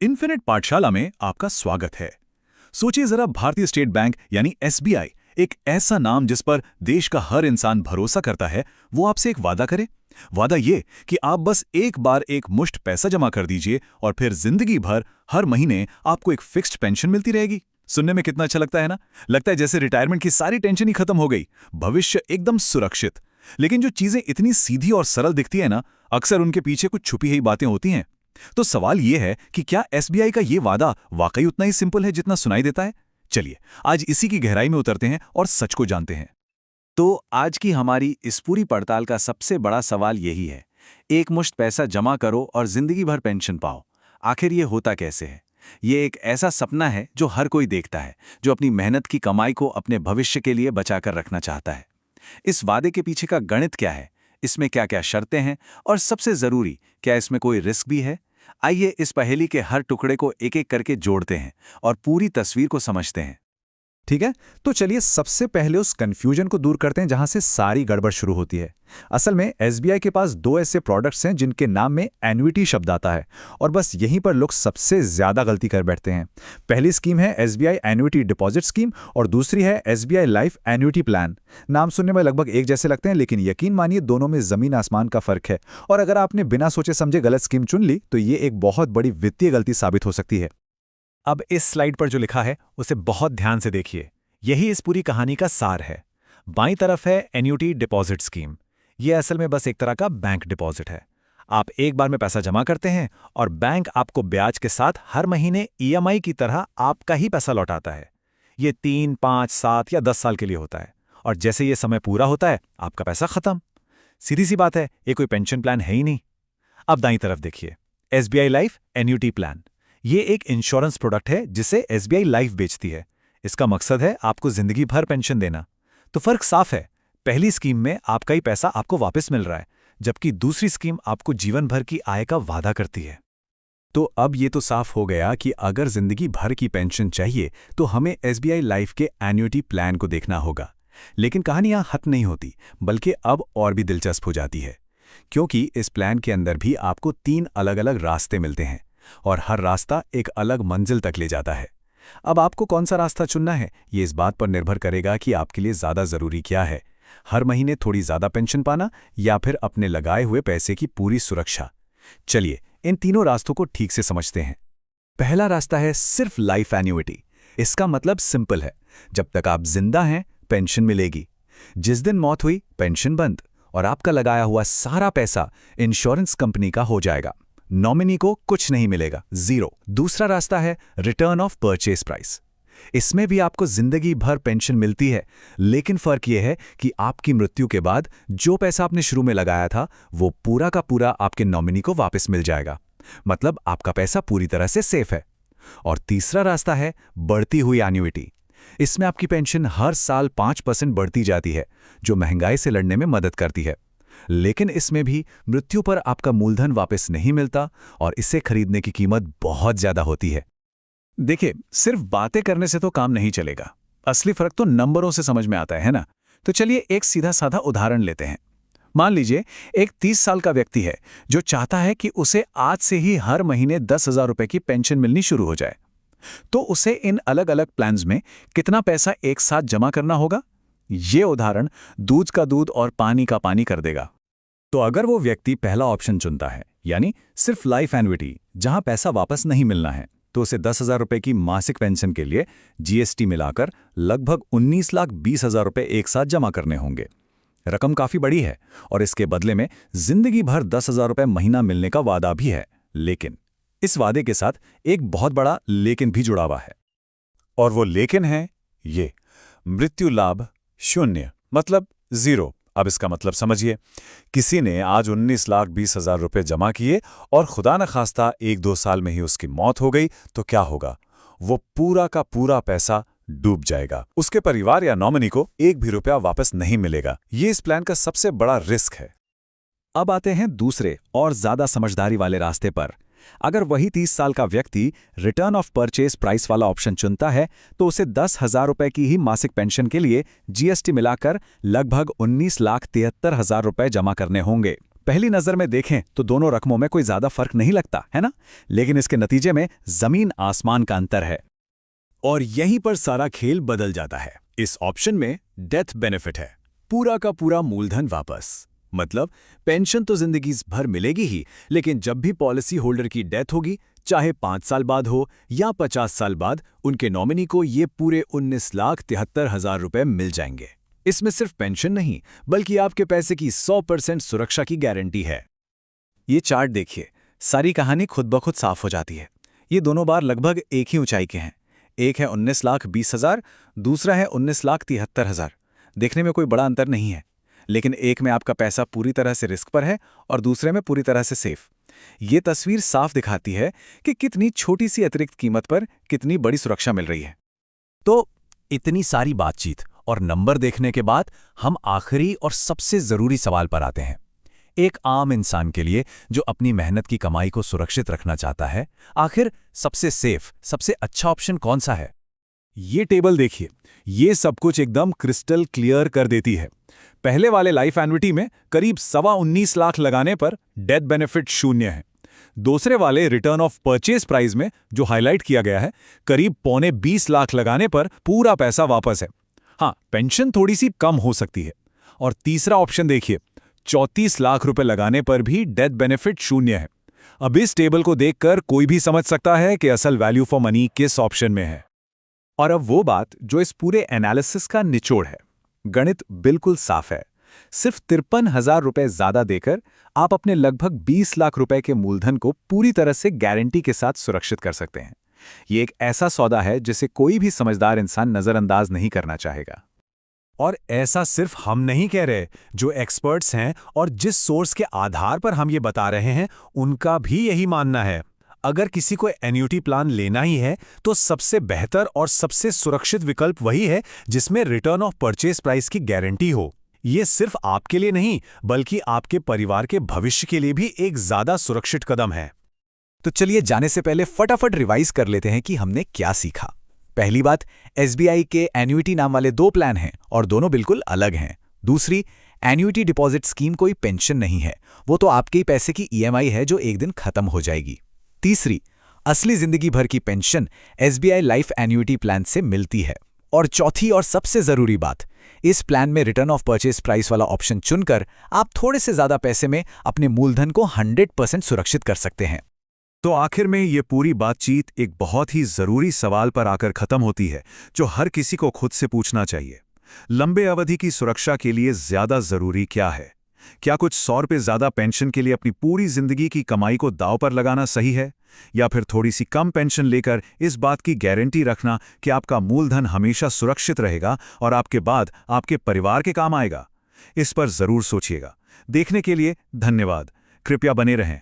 Infinite पाठशाला में आपका स्वागत है। सोचिए जरा, भारतीय स्टेट बैंक यानी एसबीआई, एक ऐसा नाम जिस पर देश का हर इंसान भरोसा करता है। वो आपसे एक वादा करे। वादा ये कि आप बस एक बार एक मुश्त पैसा जमा कर दीजिए और फिर जिंदगी भर हर महीने आपको एक फिक्स्ड पेंशन मिलती रहेगी। सुनने में कितना अच्छा लगता है ना। लगता है जैसे रिटायरमेंट की सारी टेंशन ही खत्म हो गई, भविष्य एकदम सुरक्षित। लेकिन जो चीजें इतनी सीधी और सरल दिखती है ना, अक्सर उनके पीछे कुछ छुपी हुई बातें होती हैं। तो सवाल यह है कि क्या एसबीआई का ये वादा वाकई उतना ही सिंपल है जितना सुनाई देता है? चलिए आज इसी की गहराई में उतरते हैं और सच को जानते हैं। तो आज की हमारी इस पूरी पड़ताल का सबसे बड़ा सवाल यही है, एक मुश्त पैसा जमा करो और जिंदगी भर पेंशन पाओ। आखिर ये होता कैसे है? ये एक ऐसा सपना है जो हर कोई देखता है, जो अपनी मेहनत की कमाई को अपने भविष्य के लिए बचाकर रखना चाहता है। इस वादे के पीछे का गणित क्या है? इसमें क्या क्या शर्तें हैं? और सबसे जरूरी, क्या इसमें कोई रिस्क भी है? आइए इस पहेली के हर टुकड़े को एक एक करके जोड़ते हैं और पूरी तस्वीर को समझते हैं। ठीक है, तो चलिए सबसे पहले उस कंफ्यूजन को दूर करते हैं जहां से सारी गड़बड़ शुरू होती है। असल में एसबीआई के पास दो ऐसे प्रोडक्ट्स हैं जिनके नाम में एन्युटी शब्द आता है, और बस यहीं पर लोग सबसे ज्यादा गलती कर बैठते हैं। पहली स्कीम है एसबीआई एन्युटी डिपॉजिट स्कीम और दूसरी है एसबीआई लाइफ एन्युटी प्लान। नाम सुनने में लगभग एक जैसे लगते हैं, लेकिन यकीन मानिए दोनों में जमीन आसमान का फर्क है। और अगर आपने बिना सोचे समझे गलत स्कीम चुन ली तो ये एक बहुत बड़ी वित्तीय गलती साबित हो सकती है। अब इस स्लाइड पर जो लिखा है उसे बहुत ध्यान से देखिए। यही इस पूरी कहानी का सार है। बाईं तरफ है एन्युटी डिपॉजिट स्कीम। यह असल में बस एक तरह का बैंक डिपॉजिट है। आप एक बार में पैसा जमा करते हैं और बैंक आपको ब्याज के साथ हर महीने ईएमआई की तरह आपका ही पैसा लौटाता है। ये 3, 5, 7 या 10 साल के लिए होता है, और जैसे ये समय पूरा होता है आपका पैसा खत्म। सीधी सी बात है, ये कोई पेंशन प्लान है ही नहीं। अब दाईं तरफ देखिए, एसबीआई लाइफ एन्युटी प्लान। ये एक इंश्योरेंस प्रोडक्ट है जिसे एसबीआई लाइफ बेचती है। इसका मकसद है आपको जिंदगी भर पेंशन देना। तो फर्क साफ है, पहली स्कीम में आपका ही पैसा आपको वापस मिल रहा है, जबकि दूसरी स्कीम आपको जीवन भर की आय का वादा करती है। तो अब ये तो साफ हो गया कि अगर जिंदगी भर की पेंशन चाहिए तो हमें एसबीआई लाइफ के एन्युटी प्लान को देखना होगा। लेकिन कहानी यहाँ खत्म नहीं होती, बल्कि अब और भी दिलचस्प हो जाती है, क्योंकि इस प्लान के अंदर भी आपको 3 अलग-अलग रास्ते मिलते हैं और हर रास्ता एक अलग मंजिल तक ले जाता है। अब आपको कौन सा रास्ता चुनना है, ये इस बात पर निर्भर करेगा कि आपके लिए ज़्यादा ज़रूरी क्या है, हर महीने थोड़ी ज़्यादा पेंशन पाना या फिर अपने लगाए हुए पैसे की पूरी सुरक्षा। चलिए इन तीनों रास्तों को ठीक से समझते हैं। पहला रास्ता है सिर्फ लाइफ एन्युटी। इसका मतलब सिंपल है, जब तक आप जिंदा हैं पेंशन मिलेगी, जिस दिन मौत हुई पेंशन बंद, और आपका लगाया हुआ सारा पैसा इंश्योरेंस कंपनी का हो जाएगा। नॉमिनी को कुछ नहीं मिलेगा, जीरो। दूसरा रास्ता है रिटर्न ऑफ परचेज प्राइस। इसमें भी आपको जिंदगी भर पेंशन मिलती है, लेकिन फर्क यह है कि आपकी मृत्यु के बाद जो पैसा आपने शुरू में लगाया था वो पूरा का पूरा आपके नॉमिनी को वापस मिल जाएगा। मतलब आपका पैसा पूरी तरह से सेफ है। और तीसरा रास्ता है बढ़ती हुई एन्युइटी। इसमें आपकी पेंशन हर साल 5% बढ़ती जाती है, जो महंगाई से लड़ने में मदद करती है। लेकिन इसमें भी मृत्यु पर आपका मूलधन वापस नहीं मिलता और इसे खरीदने की कीमत बहुत ज्यादा होती है। देखिए, सिर्फ बातें करने से तो काम नहीं चलेगा। असली फर्क तो नंबरों से समझ में आता है ना। तो चलिए एक सीधा साधा उदाहरण लेते हैं। मान लीजिए एक 30 साल का व्यक्ति है जो चाहता है कि उसे आज से ही हर महीने 10,000 रुपए की पेंशन मिलनी शुरू हो जाए। तो उसे इन अलग अलग प्लान्स में कितना पैसा एक साथ जमा करना होगा? ये उदाहरण दूध का दूध और पानी का पानी कर देगा। तो अगर वो व्यक्ति पहला ऑप्शन चुनता है, यानी सिर्फ लाइफ एन्युटी जहां पैसा वापस नहीं मिलना है, तो उसे 10,000 रुपए की मासिक पेंशन के लिए जीएसटी मिलाकर लगभग 19,20,000 रुपए एक साथ जमा करने होंगे। रकम काफी बड़ी है और इसके बदले में जिंदगी भर 10,000 रुपए महीना मिलने का वादा भी है। लेकिन इस वादे के साथ एक बहुत बड़ा लेकिन भी जुड़ा हुआ है, और वो लेकिन है ये, मृत्यु लाभ शून्य, मतलब जीरो। अब इसका मतलब समझिए, किसी ने आज 19,20,000 रुपए जमा किए और खुदा न खास्ता 1-2 साल में ही उसकी मौत हो गई, तो क्या होगा? वो पूरा का पूरा पैसा डूब जाएगा। उसके परिवार या नॉमिनी को 1 भी रुपया वापस नहीं मिलेगा। ये इस प्लान का सबसे बड़ा रिस्क है। अब आते हैं दूसरे और ज्यादा समझदारी वाले रास्ते पर। अगर वही 30 साल का व्यक्ति रिटर्न ऑफ परचेज प्राइस वाला ऑप्शन चुनता है, तो उसे 10,000 रुपए की ही मासिक पेंशन के लिए जीएसटी मिलाकर लगभग 19,73,000 रुपए जमा करने होंगे। पहली नज़र में देखें तो दोनों रकमों में कोई ज़्यादा फर्क नहीं लगता, है ना? लेकिन इसके नतीजे में ज़मीन आसमान का अंतर है। और यहीं पर सारा खेल बदल जाता है। इस ऑप्शन में डेथ बेनिफिट है, पूरा का पूरा मूलधन वापस। मतलब पेंशन तो जिंदगी भर मिलेगी ही, लेकिन जब भी पॉलिसी होल्डर की डेथ होगी, चाहे 5 साल बाद हो या 50 साल बाद, उनके नॉमिनी को ये पूरे 19,73,000 रुपए मिल जाएंगे। इसमें सिर्फ पेंशन नहीं, बल्कि आपके पैसे की 100% सुरक्षा की गारंटी है। ये चार्ट देखिए, सारी कहानी खुद ब खुद साफ हो जाती है। ये दोनों बार लगभग एक ही ऊंचाई के हैं। एक है 19,20,000, दूसरा है 19,73,000। देखने में कोई बड़ा अंतर नहीं है, लेकिन एक में आपका पैसा पूरी तरह से रिस्क पर है और दूसरे में पूरी तरह से सेफ। ये तस्वीर साफ दिखाती है कि कितनी छोटी सी अतिरिक्त कीमत पर कितनी बड़ी सुरक्षा मिल रही है। तो इतनी सारी बातचीत और नंबर देखने के बाद हम आखिरी और सबसे ज़रूरी सवाल पर आते हैं। एक आम इंसान के लिए जो अपनी मेहनत की कमाई को सुरक्षित रखना चाहता है, आखिर सबसे सेफ, सबसे अच्छा ऑप्शन कौन सा है? ये टेबल देखिए, ये सब कुछ एकदम क्रिस्टल क्लियर कर देती है। पहले वाले लाइफ एन्युटी में करीब 19.25 लाख लगाने पर डेथ बेनिफिट 0 है। दूसरे वाले रिटर्न ऑफ परचेज प्राइस में जो हाईलाइट किया गया है, करीब 20 लाख लगाने पर पूरा पैसा वापस है। हाँ, पेंशन थोड़ी सी कम हो सकती है। और तीसरा ऑप्शन देखिए, 34 लाख रुपए लगाने पर भी डेथ बेनिफिट 0 है। अब इस टेबल को देखकर कोई भी समझ सकता है कि असल वैल्यू फॉर मनी किस ऑप्शन में है। और अब वो बात जो इस पूरे एनालिसिस का निचोड़ है। गणित बिल्कुल साफ है। सिर्फ 53,000 रुपए ज्यादा देकर आप अपने लगभग 20 लाख रुपए के मूलधन को पूरी तरह से गारंटी के साथ सुरक्षित कर सकते हैं। ये एक ऐसा सौदा है जिसे कोई भी समझदार इंसान नजरअंदाज नहीं करना चाहेगा। और ऐसा सिर्फ हम नहीं कह रहे, जो एक्सपर्ट्स हैं और जिस सोर्स के आधार पर हम ये बता रहे हैं, उनका भी यही मानना है। अगर किसी को एन्युटी प्लान लेना ही है, तो सबसे बेहतर और सबसे सुरक्षित विकल्प वही है जिसमें रिटर्न ऑफ परचेज प्राइस की गारंटी हो। ये सिर्फ आपके लिए नहीं, बल्कि आपके परिवार के भविष्य के लिए भी एक ज्यादा सुरक्षित कदम है। तो चलिए जाने से पहले फटाफट रिवाइज कर लेते हैं कि हमने क्या सीखा। पहली बात, एसबीआई के एन्युटी नाम वाले 2 प्लान हैं और दोनों बिल्कुल अलग हैं। दूसरी, एन्युटी डिपॉजिट स्कीम कोई पेंशन नहीं है, वो तो आपके ही पैसे की ईएमआई है जो एक दिन खत्म हो जाएगी। तीसरी, असली जिंदगी भर की pension SBI life annuity plan से मिलती है। और चौथी और सबसे जरूरी बात, इस प्लान में रिटर्न ऑफ परचेज प्राइस वाला ऑप्शन चुनकर आप थोड़े से ज्यादा पैसे में अपने मूलधन को 100% सुरक्षित कर सकते हैं। तो आखिर में ये पूरी बातचीत एक बहुत ही जरूरी सवाल पर आकर खत्म होती है, जो हर किसी को खुद से पूछना चाहिए। लंबे अवधि की सुरक्षा के लिए ज्यादा जरूरी क्या है? क्या कुछ 100 रुपये ज्यादा पेंशन के लिए अपनी पूरी जिंदगी की कमाई को दांव पर लगाना सही है, या फिर थोड़ी सी कम पेंशन लेकर इस बात की गारंटी रखना कि आपका मूलधन हमेशा सुरक्षित रहेगा और आपके बाद आपके परिवार के काम आएगा? इस पर जरूर सोचिएगा। देखने के लिए धन्यवाद। कृपया बने रहें।